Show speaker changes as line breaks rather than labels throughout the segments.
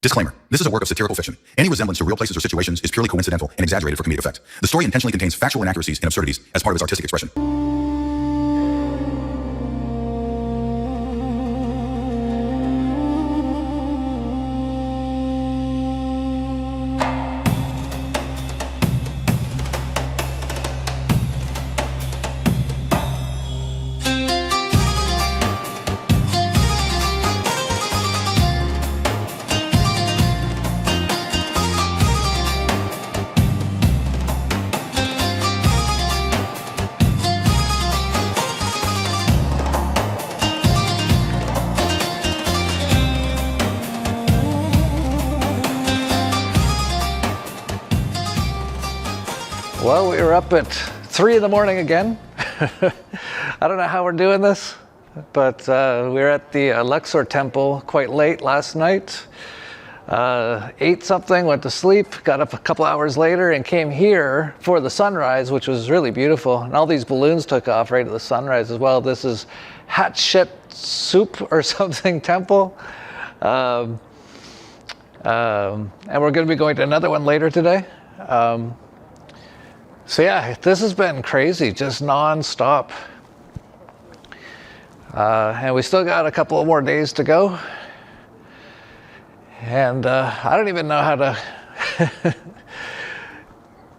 Disclaimer. This is a work of satirical fiction. Any resemblance to real places or situations is purely coincidental and exaggerated for comedic effect. The story intentionally contains factual inaccuracies and absurdities as part of its artistic expression.
Well, we were up at 3 in the morning again. I don't know how we're doing this, but we were at the Luxor temple quite late last night. Ate something, went to sleep, got up a couple hours later and came here for the sunrise, which was really beautiful. And all these balloons took off right at the sunrise as well. This is Hatshepsut or something temple. And we're going to be going to another one later today. So yeah, this has been crazy, just non-stop. And we still got a couple of more days to go. And I don't even know how to...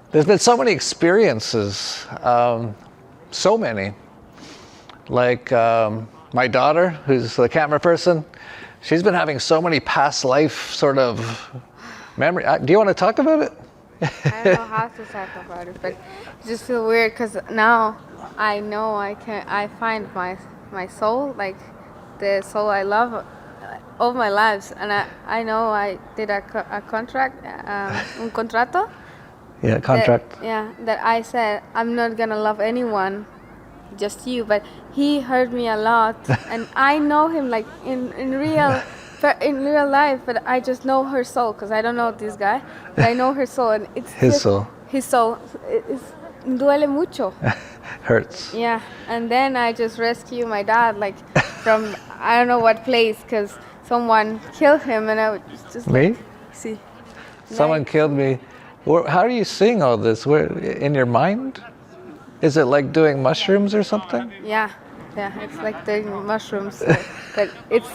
There's been so many experiences, so many. Like my daughter, who's the camera person, she's been having so many past life sort of memory. Do you want to talk about it?
I don't know how to talk about it, but it just feel weird because now I know I find my soul, like the soul I love all my lives, and I know I did a contract, un contrato.
Yeah, contract.
That I said I'm not gonna love anyone, just you. But he hurt me a lot, and I know him like in real life, but I just know her soul because I don't know this guy. But I know her soul, and it's
his soul.
His soul. Duele mucho.
Hurts.
Yeah, and then I just rescue my dad, like from I don't know what place, because someone killed him, and I was just
me.
Like, see.
Someone killed me. How are you seeing all this? Where in your mind? Is it like doing mushrooms or something?
Yeah, it's like doing mushrooms, but it's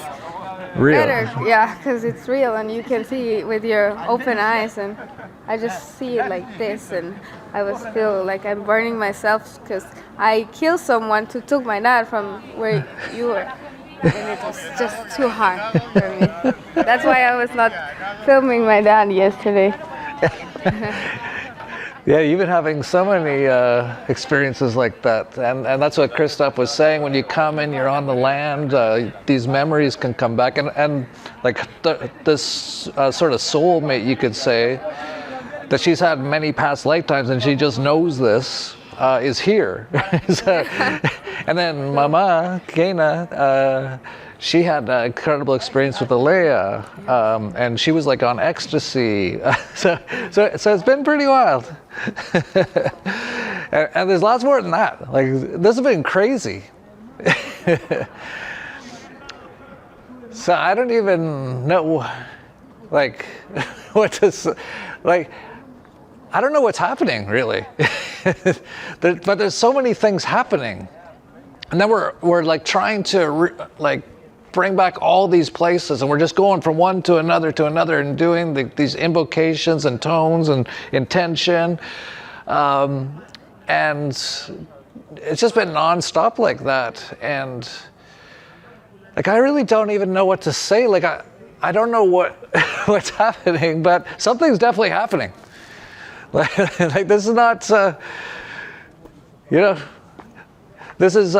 real.
Better, yeah, because it's real and you can see it with your open eyes, and I just see it like this, and I was feel like I'm burning myself because I killed someone to took my dad from where you were, and it was just too hard for me. That's why I was not filming my dad yesterday.
Yeah, you've been having so many experiences like that, and that's what Christoph was saying. When you come and you're on the land, these memories can come back, and like this sort of soulmate, you could say, that she's had many past lifetimes, and she just knows this is here. And then Mama Kena, she had an incredible experience with Alea, and she was like on ecstasy. So it's been pretty wild. and there's lots more than that. Like, this has been crazy. So I don't even know, like, what to, like, I don't know what's happening, really. But there's so many things happening. And then we're like trying to bring back all these places, and we're just going from one to another and doing these invocations and tones and intention. And it's just been nonstop like that. And like, I really don't even know what to say. Like, I don't know what's happening, but something's definitely happening. Like this is not, this is,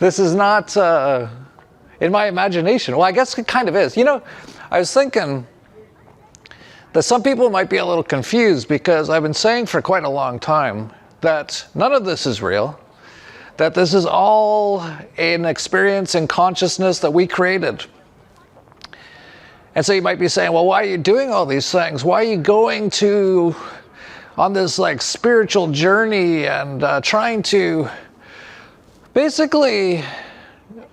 this is not in my imagination. Well, I guess it kind of is. I was thinking that some people might be a little confused because I've been saying for quite a long time that none of this is real, that this is all an experience in consciousness that we created. And so you might be saying, well, why are you doing all these things? Why are you going on this like spiritual journey and trying to basically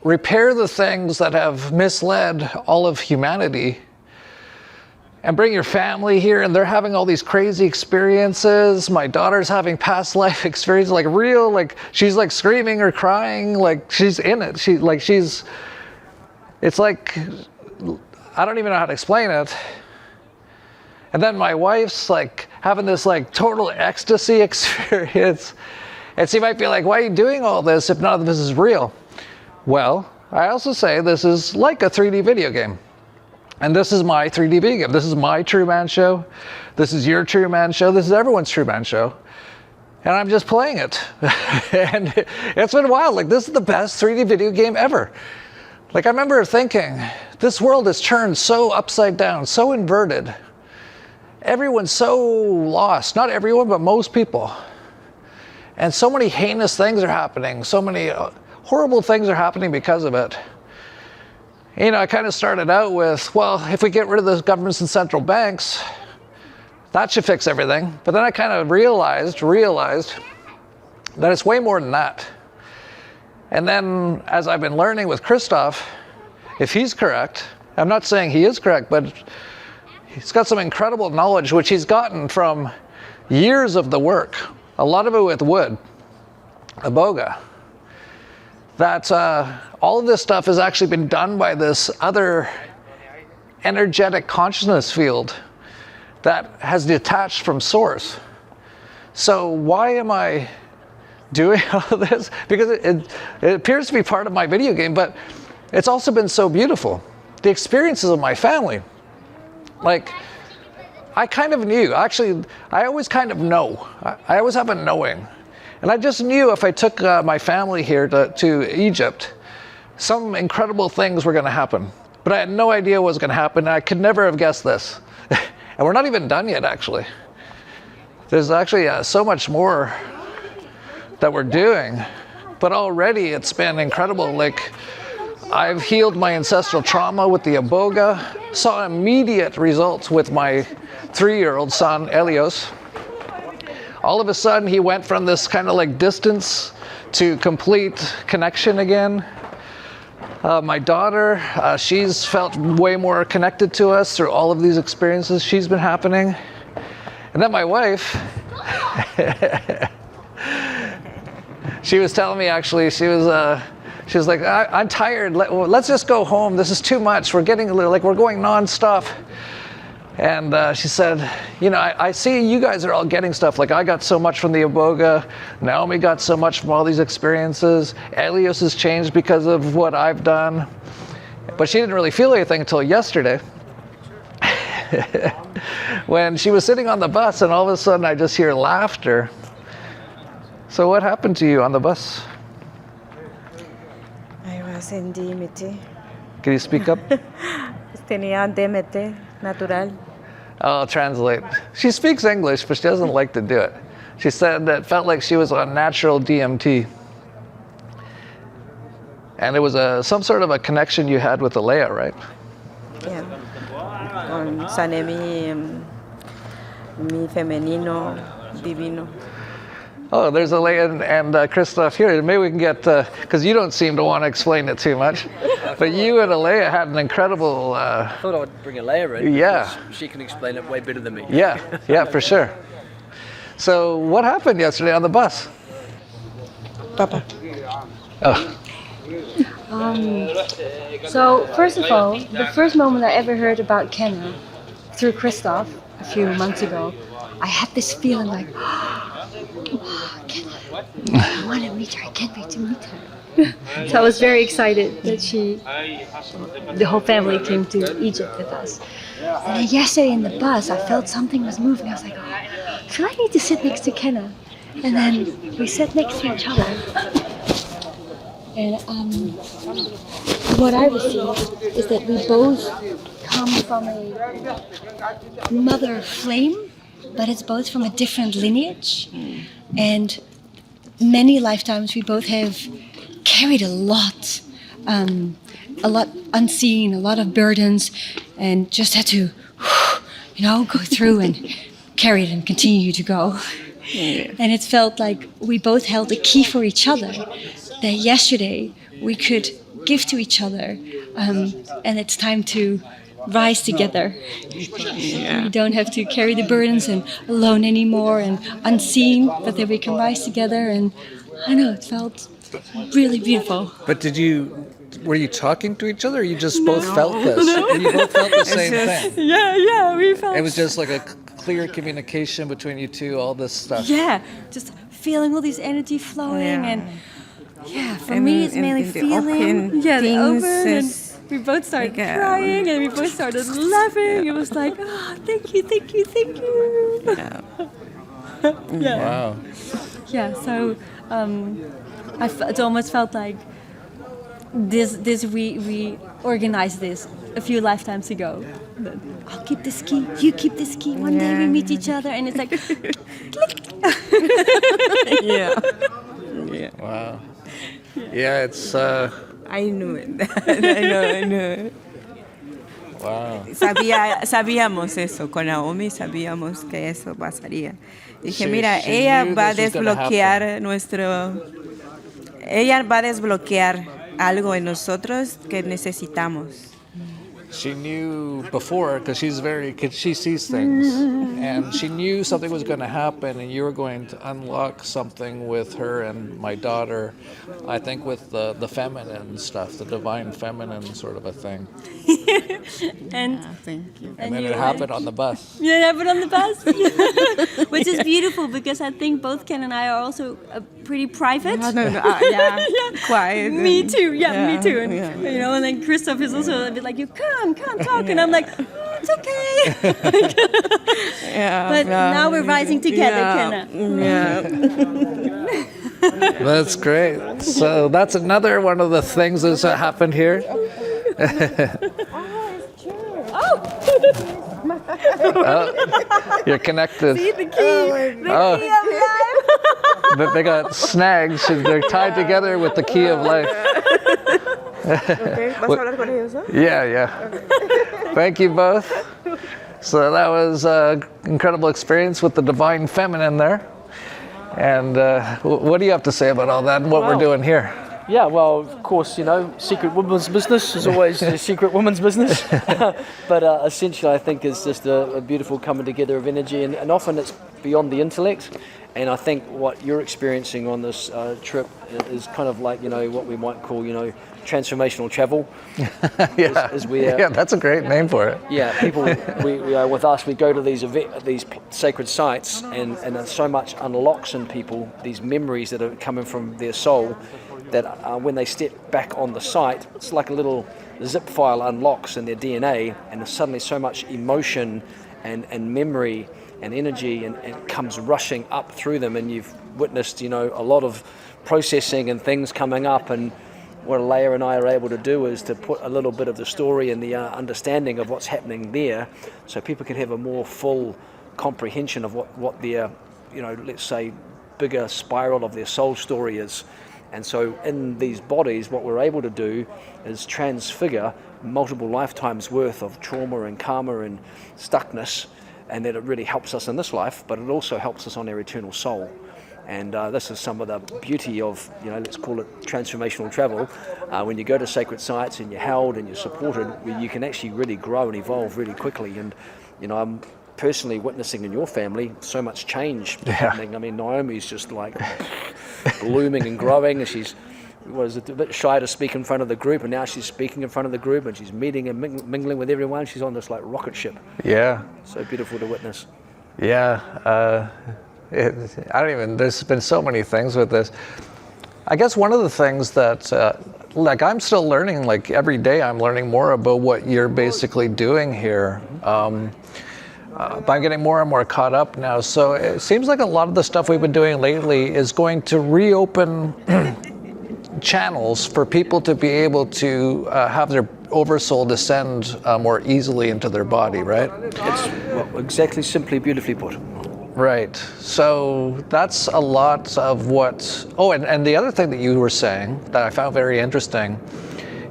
repair the things that have misled all of humanity and bring your family here, and they're having all these crazy experiences. My daughter's having past life experiences, like real, like she's like screaming or crying, like she's in it. It's like, I don't even know how to explain it. And then my wife's like having this like total ecstasy experience. And she might be like, why are you doing all this if none of this is real? Well, I also say this is like a 3D video game. And this is my 3D video game. This is my Truman Show. This is your Truman Show. This is everyone's Truman Show. And I'm just playing it. And it's been wild. Like, this is the best 3D video game ever. Like, I remember thinking, this world is turned so upside down, so inverted. Everyone's so lost. Not everyone, but most people. And so many heinous things are happening. So many horrible things are happening because of it. You know, I kind of started out with, well, if we get rid of the governments and central banks, that should fix everything. But then I kind of realized that it's way more than that. And then as I've been learning with Christoph, if he's correct, I'm not saying he is correct, but he's got some incredible knowledge, which he's gotten from years of the work, a lot of it with wood, iboga. That all of this stuff has actually been done by this other energetic consciousness field that has detached from source. So why am I doing all of this? Because it appears to be part of my video game, but it's also been so beautiful. The experiences of my family. Like, I kind of knew. Actually, I always kind of know. I always have a knowing. And I just knew if I took my family here to Egypt, some incredible things were going to happen. But I had no idea what was going to happen. I could never have guessed this. And we're not even done yet, actually. There's actually so much more that we're doing. But already it's been incredible. Like, I've healed my ancestral trauma with the iboga, saw immediate results with my 3-year-old son, Elios. All of a sudden, he went from this kind of like distance to complete connection again. My daughter, she's felt way more connected to us through all of these experiences she's been happening. And then my wife, she was telling me actually, she was like, I'm tired, let's just go home. This is too much. We're getting a little, like we're going nonstop. And she said, you know, I see you guys are all getting stuff. Like, I got so much from the iboga. Naomi got so much from all these experiences. Elios has changed because of what I've done. But she didn't really feel anything until yesterday. When she was sitting on the bus and all of a sudden I just hear laughter. So what happened to you on the bus?
I was in DMT.
Can you speak up?
Tenía DMT natural.
I'll translate. She speaks English, but she doesn't like to do it. She said that it felt like she was on natural DMT. And it was some sort of a connection you had with Alea, right?
Yeah. Sané mi femenino divino.
Oh, there's Alea and Christoph here. Maybe we can get, because you don't seem to want to explain it too much. But you and Alea had an incredible...
I thought I would bring Alea in.
Yeah.
She can explain it way better than me.
Yeah, for sure. So what happened yesterday on the bus?
Papa.
Oh.
So first of all, the first moment I ever heard about Kenna through Christoph a few months ago, I had this feeling like, Kenna, I want to meet her. I can't wait to meet her. So I was very excited that the whole family came to Egypt with us. And then yesterday in the bus, I felt something was moving. I was like, oh, I feel I need to sit next to Kenna. And then we sat next to each other. And what I received is that we both come from a mother flame, but it's both from a different lineage. And many lifetimes we both have carried a lot unseen, a lot of burdens, and just had to, go through and carry it and continue to go. And it felt like we both held a key for each other, that yesterday we could give to each other, and it's time to rise together. We don't have to carry the burdens and alone anymore and unseen, but that we can rise together. And I know it felt really beautiful.
But were you talking to each other, or you just both felt this? You both felt the same thing?
Yeah, we felt.
It was just like a clear communication between you two, all this stuff.
Yeah, just feeling all this energy flowing, and for me it's mainly feeling. The open, and we both started crying, and we both started laughing. It was like, oh, thank you.
Wow.
Yeah, so it almost felt like this we organized this a few lifetimes ago. I'll keep this key, you keep this key. One day we meet each other, and it's like, click.
Wow. Yeah, it's.
I knew it. I knew it.
Wow.
Sabíamos eso, con Naomi sabíamos que eso pasaría. Dije,
She
mira, ella
knew
va a
this was gonna
desbloquear ella va a desbloquear algo en nosotros que necesitamos.
She knew before, because she sees things, and she knew something was going to happen, and you were going to unlock something with her and my daughter. I think with the feminine stuff, the divine feminine sort of a thing.
And
Thank you.
And then it happened on the bus.
yeah, it happened on the bus, which is beautiful because I think both Ken and I are also pretty private.
Quiet.
Me too. Yeah, me too. And you know, and then Christoph is also a bit like, you come talk, and I'm like, oh, it's okay. But now we're rising together, Kenna.
That's great. So that's another one of the things that's happened here. You're connected.
See the key. The key of life.
But they got snags. They're tied together with the key of life.
Okay. ¿Vas a hablar con ellos, no?
Yeah. Thank you both. So that was an incredible experience with the divine feminine there. And what do you have to say about all that and what we're doing here?
Yeah, well, of course, you know, secret woman's business is always a secret woman's business. But essentially, I think it's just a beautiful coming together of energy, and often it's beyond the intellect. And I think what you're experiencing on this trip is kind of like, you know, what we might call, you know, transformational travel.
Yeah, that's a great name for it.
Yeah, people, with us, we go to these sacred sites, and so much unlocks in people these memories that are coming from their soul, that when they step back on the site, it's like a little zip file unlocks in their DNA, and there's suddenly so much emotion and memory and energy, and it comes rushing up through them, and you've witnessed, you know, a lot of processing and things coming up. And what Leia and I are able to do is to put a little bit of the story and the understanding of what's happening there, so people can have a more full comprehension of what their, you know, let's say, bigger spiral of their soul story is. And so in these bodies, what we're able to do is transfigure multiple lifetimes worth of trauma and karma and stuckness, and that it really helps us in this life, but it also helps us on our eternal soul. And this is some of the beauty of, you know, let's call it transformational travel. When you go to sacred sites and you're held and you're supported, you can actually really grow and evolve really quickly. And, you know, I'm personally witnessing in your family so much change happening. I mean, Naomi's just like blooming and growing, and she was a bit shy to speak in front of the group, and now she's speaking in front of the group, and she's meeting and mingling with everyone. She's on this like rocket ship. Yeah. So beautiful to witness.
Yeah. There's been so many things with this. I guess one of the things that, like, I'm still learning, like every day I'm learning more about what you're basically doing here. But I'm getting more and more caught up now. So it seems like a lot of the stuff we've been doing lately is going to reopen channels for people to be able to have their oversoul descend more easily into their body, right?
It's exactly, simply, beautifully put.
Right. So that's a lot of what... Oh, and the other thing that you were saying that I found very interesting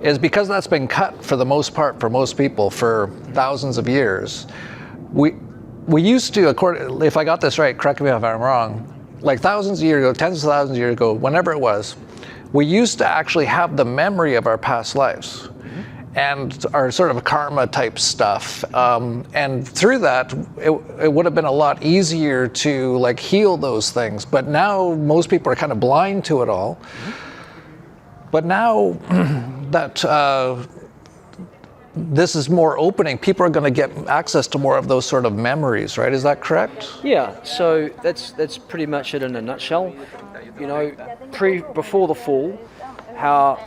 is because that's been cut for the most part for most people for thousands of years, we used to, if I got this right, correct me if I'm wrong, like thousands of years ago, tens of thousands of years ago, whenever it was, we used to actually have the memory of our past lives and our sort of karma type stuff. And through that, it would have been a lot easier to like heal those things. But now most people are kind of blind to it all. But now that this is more opening, people are going to get access to more of those sort of memories, right? Is that correct?
Yeah, so that's pretty much it in a nutshell. You know, before the fall, how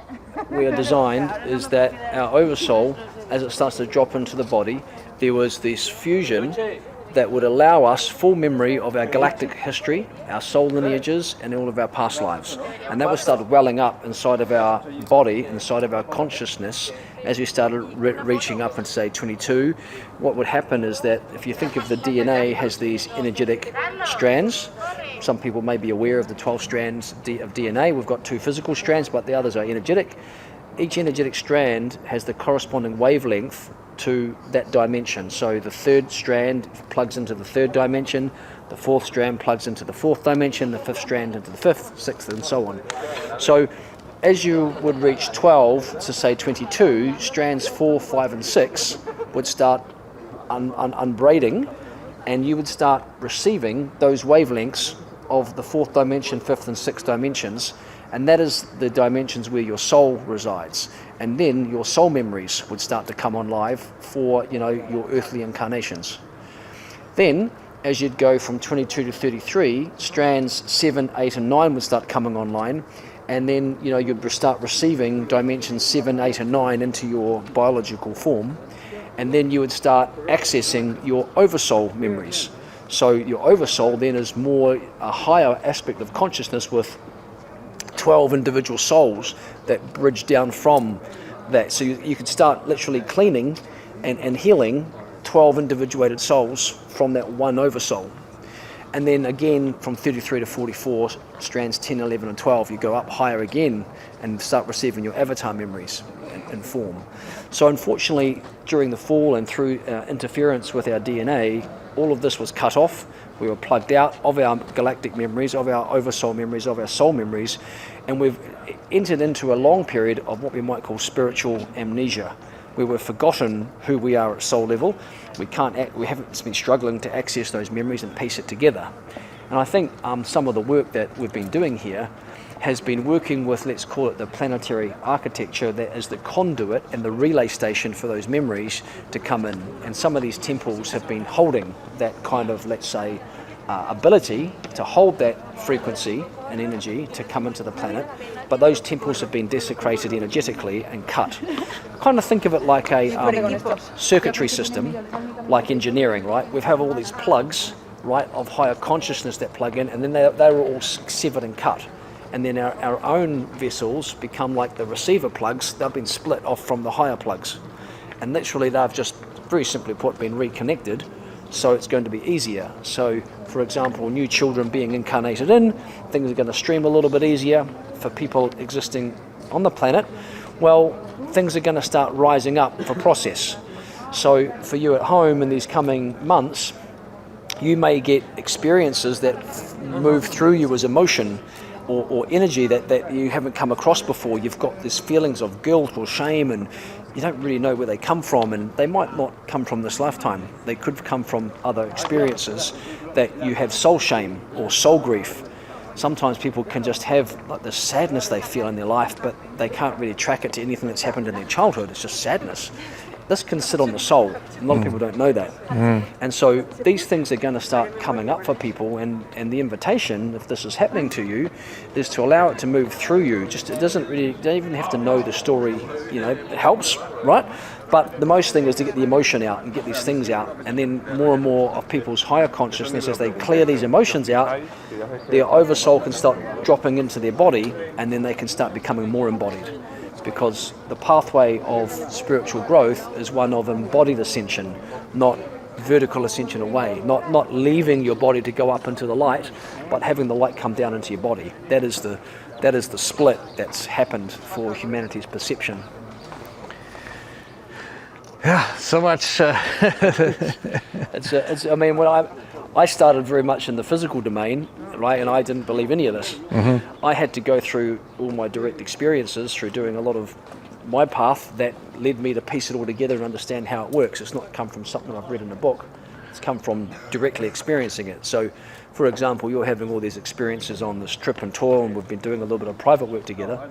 we are designed is that our oversoul, as it starts to drop into the body, there was this fusion that would allow us full memory of our galactic history, our soul lineages, and all of our past lives. And that would start welling up inside of our body, inside of our consciousness, as we started reaching up into, say, 22. What would happen is that if you think of the DNA has these energetic strands, some people may be aware of the 12 strands of DNA. We've got 2 physical strands, but the others are energetic. Each energetic strand has the corresponding wavelength to that dimension. So the 3rd strand plugs into the 3rd dimension, the 4th strand plugs into the 4th dimension, the 5th strand into the 5th, 6th, and so on. So as you would reach 12 to say 22, strands 4, 5, and 6 would start unbraiding, and you would start receiving those wavelengths of the 4th dimension, 5th, and 6th dimensions, and that is the dimensions where your soul resides. And then your soul memories would start to come on live for, you know, your earthly incarnations. Then, as you'd go from 22 to 33, strands 7, 8, and 9 would start coming online, and then, you know, you'd start receiving dimensions 7, 8, and 9 into your biological form, and then you would start accessing your oversoul memories. So your oversoul then is more a higher aspect of consciousness with 12 individual souls that bridge down from that. So you could start literally cleaning and healing 12 individuated souls from that one oversoul. And then again, from 33 to 44, strands 10, 11, and 12, you go up higher again and start receiving your avatar memories in form. So unfortunately, during the fall and through interference with our DNA, all of this was cut off. We were plugged out of our galactic memories, of our oversoul memories, of our soul memories, and we've entered into a long period of what we might call spiritual amnesia, where we've forgotten who we are at soul level. We haven't been struggling to access those memories and piece it together. And I think some of the work that we've been doing here has been working with, let's call it the planetary architecture, that is the conduit and the relay station for those memories to come in. And some of these temples have been holding that kind of, let's say, ability to hold that frequency and energy to come into the planet, but those temples have been desecrated energetically and cut. Kind of think of it like a circuitry system, like engineering, right? We have all these plugs, right, of higher consciousness that plug in, and then they're all severed and cut. And then our own vessels become like the receiver plugs. They've been split off from the higher plugs. And literally they've just, very simply put, been reconnected, so it's going to be easier. So, for example, new children being incarnated in, things are going to stream a little bit easier for people existing on the planet. Well, things are going to start rising up for process. So for you at home in these coming months, you may get experiences that move through you as emotion, or energy that you haven't come across before. You've got these feelings of guilt or shame, and you don't really know where they come from, and they might not come from this lifetime. They could come from other experiences, that you have soul shame or soul grief. Sometimes people can just have like the sadness they feel in their life, but they can't really track it to anything that's happened in their childhood. It's just sadness. This can sit on the soul. A lot of people don't know that. And so these things are going to start coming up for people, and the invitation, if this is happening to you, is to allow it to move through you. Just, it doesn't really, you don't even have to know the story, you know, it helps, right? But the most thing is to get the emotion out and get these things out, and then more and more of people's higher consciousness, as they clear these emotions out, their oversoul can start dropping into their body, and then they can start becoming more embodied. Because the pathway of spiritual growth is one of embodied ascension, not vertical ascension away, not leaving your body to go up into the light, but having the light come down into your body. That is the split that's happened for humanity's perception. Yeah,
so much.
It's I mean, when I started very much in the physical domain, right, and I didn't believe any of this. I had to go through all my direct experiences through doing a lot of my path that led me to piece it all together and understand how it works. It's not come from something I've read in a book. It's come from directly experiencing it. So, for example, you're having all these experiences on this trip and tour, and we've been doing a little bit of private work together.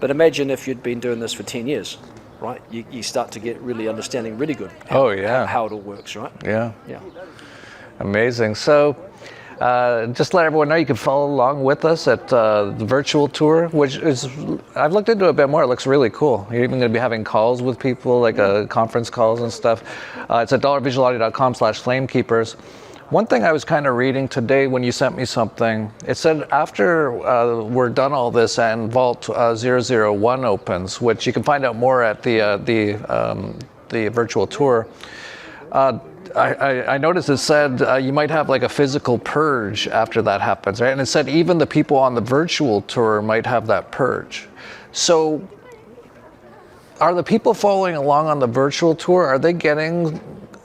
But imagine if you'd been doing this for 10 years, right? You start to get really understanding really good how it all works, right?
Yeah.
Yeah.
Amazing. So just to let everyone know, you can follow along with us at the virtual tour, which is, I've looked into it a bit more. It looks really cool. You're even going to be having calls with people, like conference calls and stuff. It's at dollarvisualaudio.com/FlameKeepers. One thing I was kind of reading today when you sent me something, it said after we're done all this and Vault 001 opens, which you can find out more at the virtual tour, I noticed it said you might have like a physical purge after that happens, right? And it said even the people on the virtual tour might have that purge. So are the people following along on the virtual tour, are they getting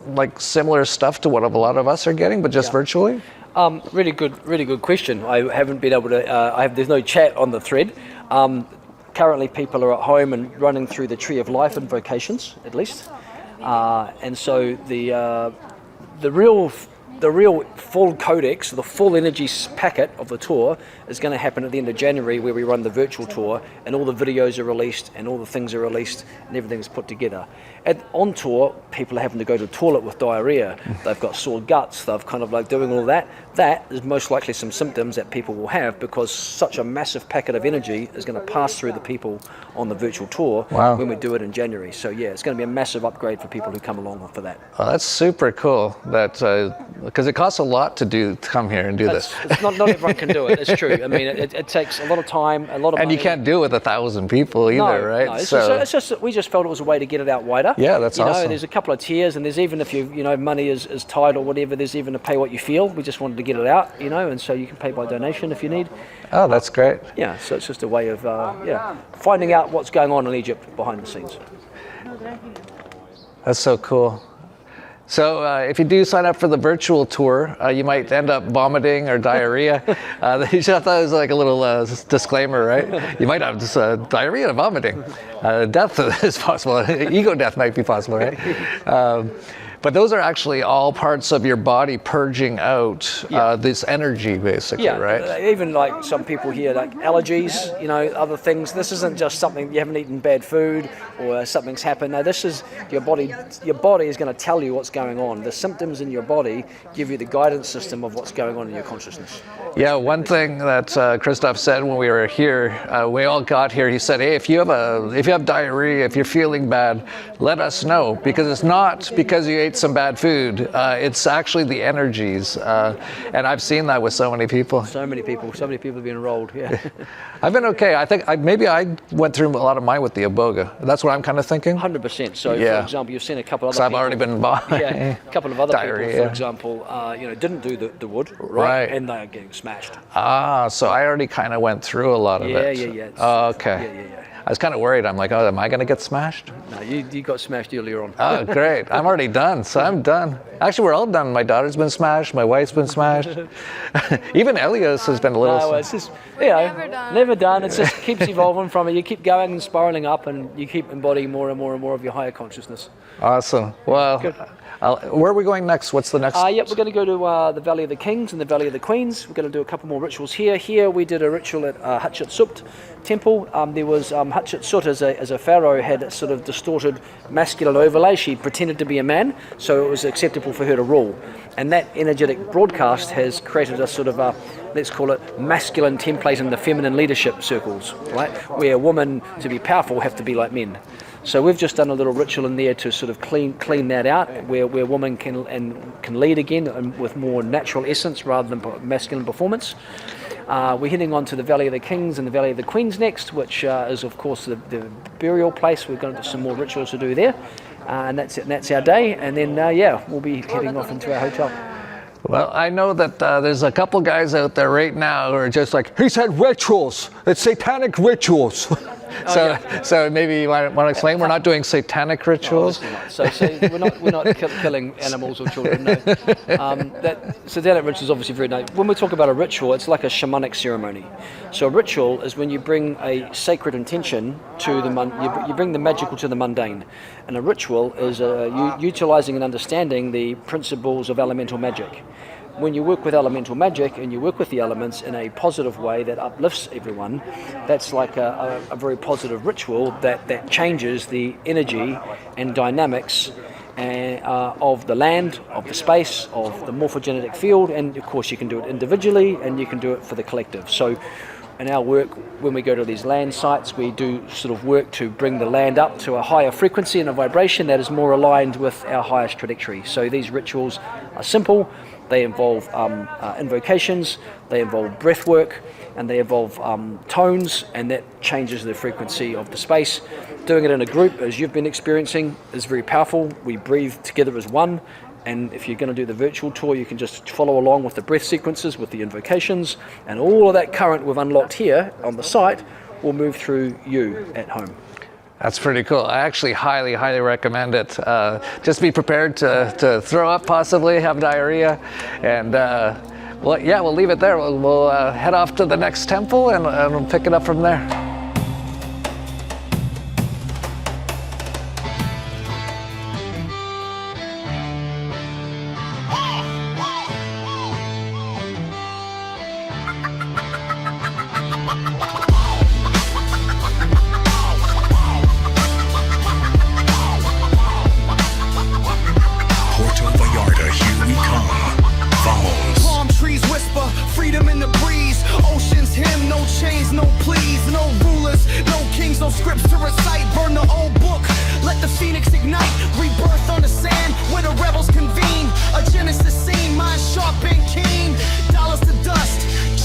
like similar stuff to what a lot of us are getting, but just virtually?
Really good question. I haven't been able to, there's no chat on the thread. Currently people are at home and running through the Tree of Life invocations, at least. And so the real full codex, the full energy packet of the tour is going to happen at the end of January, where we run the virtual tour and all the videos are released and all the things are released and everything's put together. On tour, people are having to go to the toilet with diarrhea. They've got sore guts. They've kind of like doing all that. That is most likely some symptoms that people will have because such a massive packet of energy is going to pass through the people on the virtual tour when we do it in January. So yeah, it's going to be a massive upgrade for people who come along for that.
Oh, that's super cool. That because it costs a lot to come here and do this.
It's not everyone can do it. It's true. I mean, it takes a lot of time, a lot of money.
And you can't do it with 1,000 people either, right?
No, it's just that we just felt it was a way to get it out wider.
Yeah, that's awesome.
You know, there's a couple of tiers, and there's even if money is tight or whatever, there's even a pay what you feel. We just wanted to get it out, and so you can pay by donation if you need.
Oh, that's great.
Yeah, so it's just a way of finding out what's going on in Egypt behind the scenes.
That's so cool. So if you do sign up for the virtual tour, you might end up vomiting or diarrhea. You should have thought it was like a little disclaimer, right? You might have just, diarrhea and vomiting. Death is possible. Ego death might be possible, right? But those are actually all parts of your body purging out this energy, basically, right?
Even like some people here, like allergies, other things. This isn't just something you haven't eaten bad food or something's happened. No, this is your body. Your body is going to tell you what's going on. The symptoms in your body give you the guidance system of what's going on in your consciousness.
Yeah, one thing that Christoph said when we were here, we all got here. He said, "Hey, if you have diarrhea, if you're feeling bad, let us know, because it's not because you ate some bad food. It's actually the energies." And I've seen that with so many people.
So many people have been enrolled. Yeah,
I've been okay. I think maybe I went through a lot of mine with the iboga. That's what I'm kind of thinking.
100%. So, for example, you've seen a couple of other people.
I've already been
a couple of other
diarrhea.
people, for example, didn't do the wood, right? And they're getting smashed.
So I already kind of went through a lot of it.
Yeah.
Oh, okay.
Yeah.
I was kind of worried. I'm like, oh, am I going to get smashed?
No, you got smashed earlier on.
Oh, great. I'm already done, so I'm done. Actually, we're all done. My daughter's been smashed. My wife's been smashed. Even Elias has been a little...
No, it's just, never done. It just keeps evolving from it. You keep going and spiraling up, and you keep embodying more and more and more of your higher consciousness.
Awesome. Well, where are we going next? What's the next?
We're going to go to the Valley of the Kings and the Valley of the Queens. We're going to do a couple more rituals here. Here we did a ritual at Hatshepsut temple. There was Hatshepsut as a pharaoh had a sort of distorted masculine overlay. She pretended to be a man, so it was acceptable for her to rule. And that energetic broadcast has created a sort of let's call it masculine template in the feminine leadership circles, right? Where women to be powerful have to be like men. So we've just done a little ritual in there to sort of clean that out, where women can lead again and with more natural essence rather than masculine performance. We're heading on to the Valley of the Kings and the Valley of the Queens next, which is of course the burial place. We're going to do some more rituals to do there, and that's our day. And then we'll be heading off into our hotel.
Well, I know that there's a couple guys out there right now who are just like, he said rituals. It's satanic rituals. So maybe you want to explain. We're not doing satanic rituals.
So we're not killing animals or children. No. That satanic ritual is obviously very nice. When we talk about a ritual, it's like a shamanic ceremony. So a ritual is when you bring a sacred intention to you bring the magical to the mundane, and a ritual is utilizing and understanding the principles of elemental magic. When you work with elemental magic and you work with the elements in a positive way that uplifts everyone, that's like a very positive ritual that changes the energy and dynamics of the land, of the space, of the morphogenetic field, and of course you can do it individually and you can do it for the collective. So in our work, when we go to these land sites, we do sort of work to bring the land up to a higher frequency and a vibration that is more aligned with our highest trajectory. So these rituals are simple. They involve invocations, they involve breath work, and they involve tones, and that changes the frequency of the space. Doing it in a group, as you've been experiencing, is very powerful. We breathe together as one, and if you're going to do the virtual tour, you can just follow along with the breath sequences, with the invocations, and all of that current we've unlocked here on the site will move through you at home.
That's pretty cool. I actually highly, highly recommend it. Just be prepared to throw up, possibly have diarrhea, and we'll leave it there. We'll head off to the next temple and we'll pick it up from there.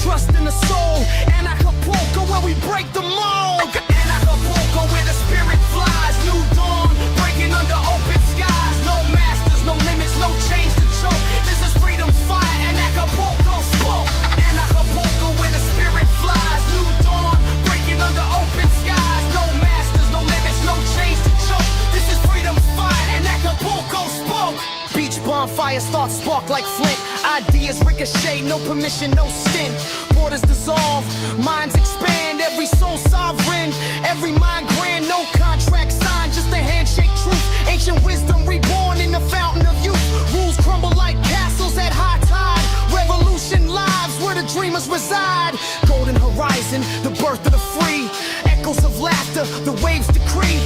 Trust in the soul, Anarchapulco, where we break the mold. Anarchapulco, where the spirit flies. New dawn, breaking under open skies. No masters, no limits, no chains to choke. This is freedom's fire, Anarchapulco spoke. Anarchapulco, where the spirit flies. New dawn, breaking under open skies. No masters, no limits, no chains to choke. This is freedom's fire, Anarchapulco spoke. Beach bonfire starts spark like flint. Ideas ricochet, no permission, no stint. Borders dissolve, minds expand. Every soul sovereign, every mind grand. No contract signed, just a handshake truth. Ancient wisdom reborn in the fountain of youth. Rules crumble like castles at high tide. Revolution lives where the dreamers reside. Golden horizon, the birth of the free. Echoes of laughter, the waves decree.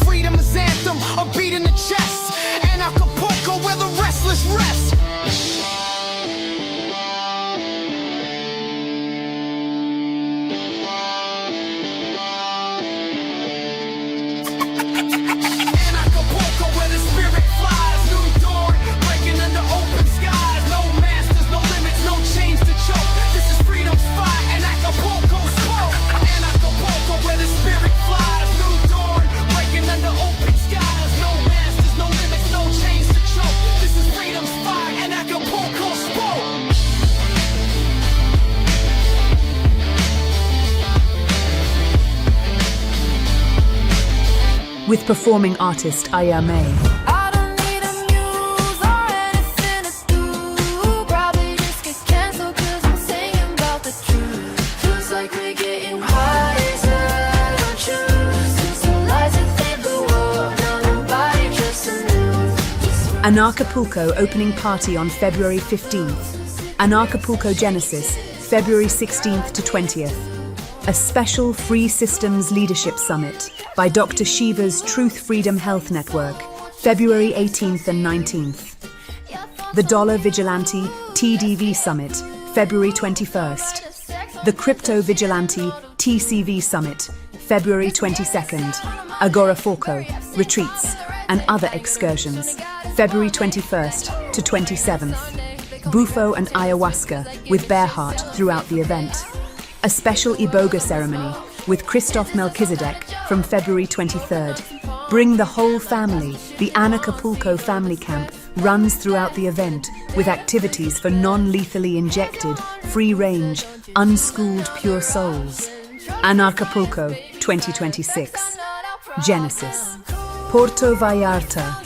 Freedom is anthem, a beat in the chest. Anarchapulco, where the restless rest.
With performing artist Ayame.
I don't need a muse or anything to do. Probably just get canceled 'cause I'm singing about the truth. Feels like we're getting wiser, don't you? Since the lies that they blew up, now nobody trusts the news.
Anarchapulco opening party on February 15th. Anarchapulco Genesis, February 16th to 20th. A special Free Systems Leadership Summit by Dr. Shiva's Truth Freedom Health Network, February 18th and 19th. The Dollar Vigilante TDV Summit, February 21st. The Crypto Vigilante TCV Summit, February 22nd. Agorapulco, retreats, and other excursions, February 21st to 27th. Bufo and ayahuasca with Bearheart throughout the event. A special Iboga ceremony with Christoph Melchizedek from February 23rd. Bring the whole family. The Anarchapulco Family Camp runs throughout the event with activities for non-lethally injected, free-range, unschooled pure souls. Anarchapulco, 2026. Genesis. Porto Vallarta,